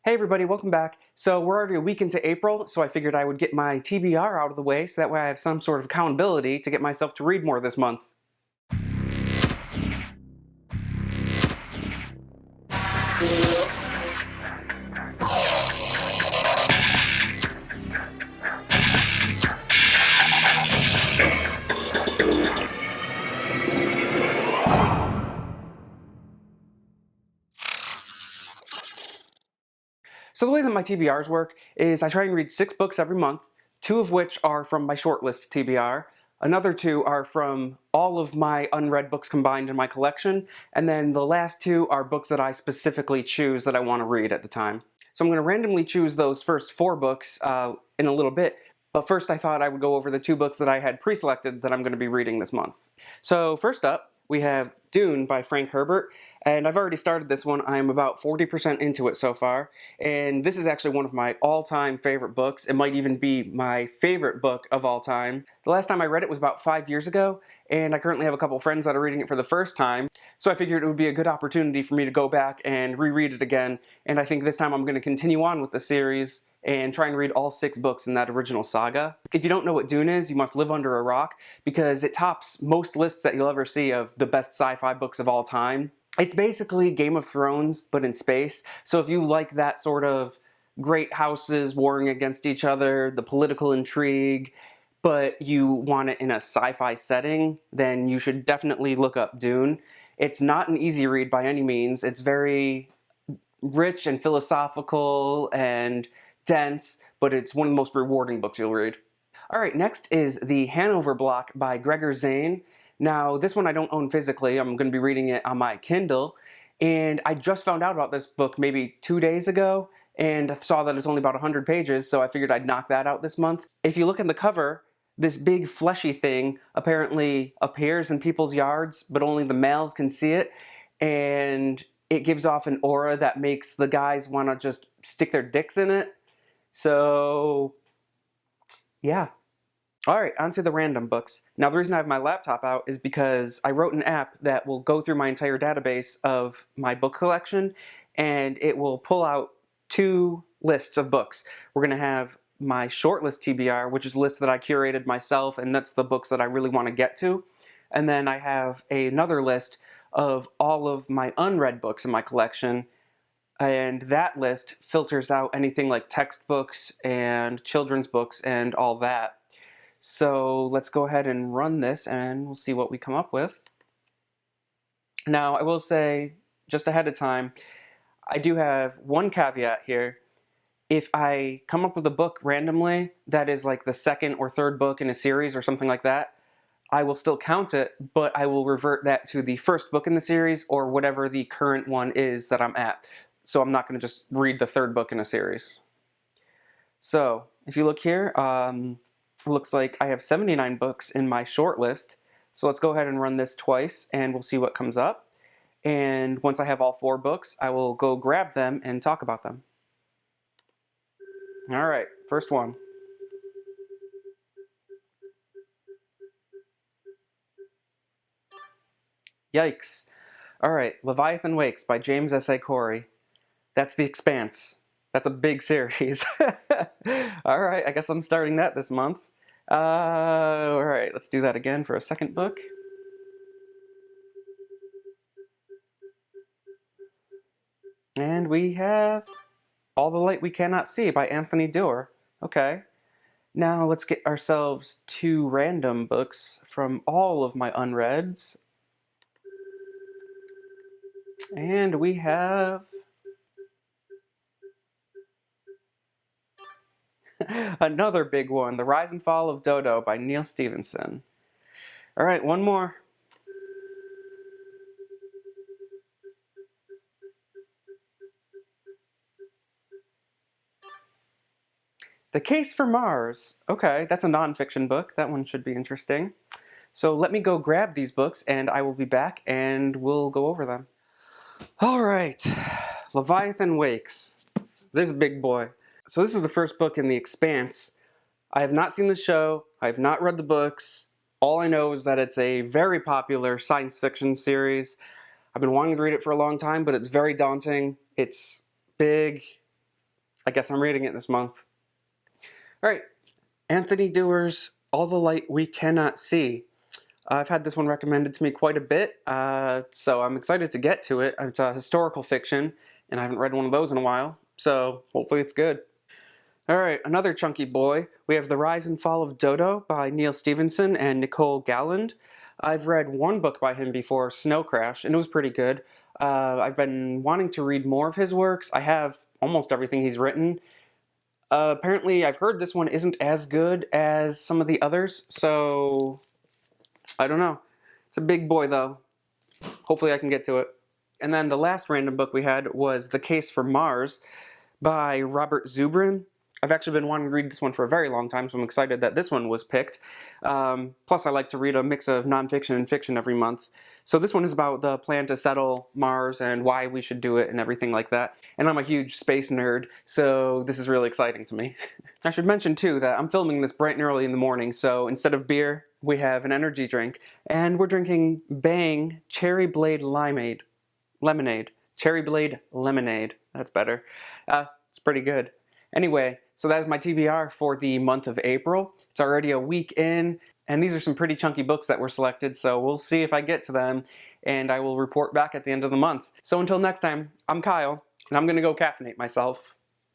Hey everybody, welcome back. So we're already a week into April, so I figured I would get my TBR out of the way so that way I have some sort of accountability to get myself to read more this month. So the way that my TBRs work is I try and read 6 books every month, 2 of which are from my shortlist TBR, another 2 are from all of my unread books combined in my collection, and then the last 2 are books that I specifically choose that I want to read at the time. So I'm going to randomly choose those first 4 books in a little bit, but first I thought I would go over the 2 books that I had pre-selected that I'm going to be reading this month. So first up, we have Dune by Frank Herbert, and I've already started this one. I'm about 40% into it so far, and this is actually one of my all-time favorite books. It might even be my favorite book of all time. The last time I read it was about 5 years ago, and I currently have a couple friends that are reading it for the first time, so I figured it would be a good opportunity for me to go back and reread it again, and I think this time I'm going to continue on with the series and try and read all 6 books in that original saga. If you don't know what Dune is, you must live under a rock, because it tops most lists that you'll ever see of the best sci-fi books of all time. It's basically Game of Thrones, but in space. So if you like that sort of great houses warring against each other, the political intrigue, but you want it in a sci-fi setting, then you should definitely look up Dune. It's not an easy read by any means. It's very rich and philosophical and dense, but it's one of the most rewarding books you'll read. All right, next is The Hanover Block by Gregor Zane. Now, this one I don't own physically. I'm going to be reading it on my Kindle, and I just found out about this book maybe 2 days ago, and saw that it's only about 100 pages, so I figured I'd knock that out this month. If you look at the cover, this big fleshy thing apparently appears in people's yards, but only the males can see it, and it gives off an aura that makes the guys want to just stick their dicks in it. So, yeah. All right, on to the random books. Now, the reason I have my laptop out is because I wrote an app that will go through my entire database of my book collection, and it will pull out 2 lists of books. We're going to have my shortlist TBR, which is a list that I curated myself, and that's the books that I really want to get to. And then I have another list of all of my unread books in my collection, and that list filters out anything like textbooks and children's books and all that. So let's go ahead and run this and we'll see what we come up with. Now, I will say, just ahead of time, I do have one caveat here. If I come up with a book randomly that is like the 2nd or 3rd book in a series or something like that, I will still count it, but I will revert that to the 1st book in the series or whatever the current one is that I'm at. So I'm not going to just read the 3rd book in a series. So if you look here, it looks like I have 79 books in my short list. So let's go ahead and run this twice and we'll see what comes up. And once I have all 4 books, I will go grab them and talk about them. All right, first one. Yikes. All right, Leviathan Wakes by James S.A. Corey. That's The Expanse. That's a big series. All right, I guess I'm starting that this month. All right, let's do that again for a second book. And we have All the Light We Cannot See by Anthony Doerr. Okay. Now let's get ourselves 2 random books from all of my unreads. And we have another big one, The Rise and Fall of Dodo by Neal Stephenson. All right, one more. The Case for Mars. Okay, that's a nonfiction book. That one should be interesting. So let me go grab these books and I will be back and we'll go over them. All right, Leviathan Wakes. This big boy. So this is the first book in The Expanse. I have not seen the show. I have not read the books. All I know is that it's a very popular science fiction series. I've been wanting to read it for a long time, but it's very daunting. It's big. I guess I'm reading it this month. All right, Anthony Doerr's All the Light We Cannot See. I've had this one recommended to me quite a bit, so I'm excited to get to it. It's a historical fiction, and I haven't read one of those in a while, so hopefully it's good. All right, another chunky boy. We have The Rise and Fall of Dodo by Neal Stephenson and Nicole Galland. I've read one book by him before, Snow Crash, and it was pretty good. I've been wanting to read more of his works. I have almost everything he's written. Apparently, I've heard this one isn't as good as some of the others, so I don't know. It's a big boy, though. Hopefully I can get to it. And then the last random book we had was The Case for Mars by Robert Zubrin. I've actually been wanting to read this one for a very long time, so I'm excited that this one was picked. Plus, I like to read a mix of nonfiction and fiction every month. So this one is about the plan to settle Mars and why we should do it and everything like that. And I'm a huge space nerd, so this is really exciting to me. I should mention, too, that I'm filming this bright and early in the morning, so instead of beer, we have an energy drink. And we're drinking Bang Cherry Blade Lemonade. Cherry Blade Lemonade. That's better. It's pretty good. Anyway, so that is my TBR for the month of April. It's already a week in, and these are some pretty chunky books that were selected, so we'll see if I get to them, and I will report back at the end of the month. So until next time, I'm Kyle, and I'm going to go caffeinate myself.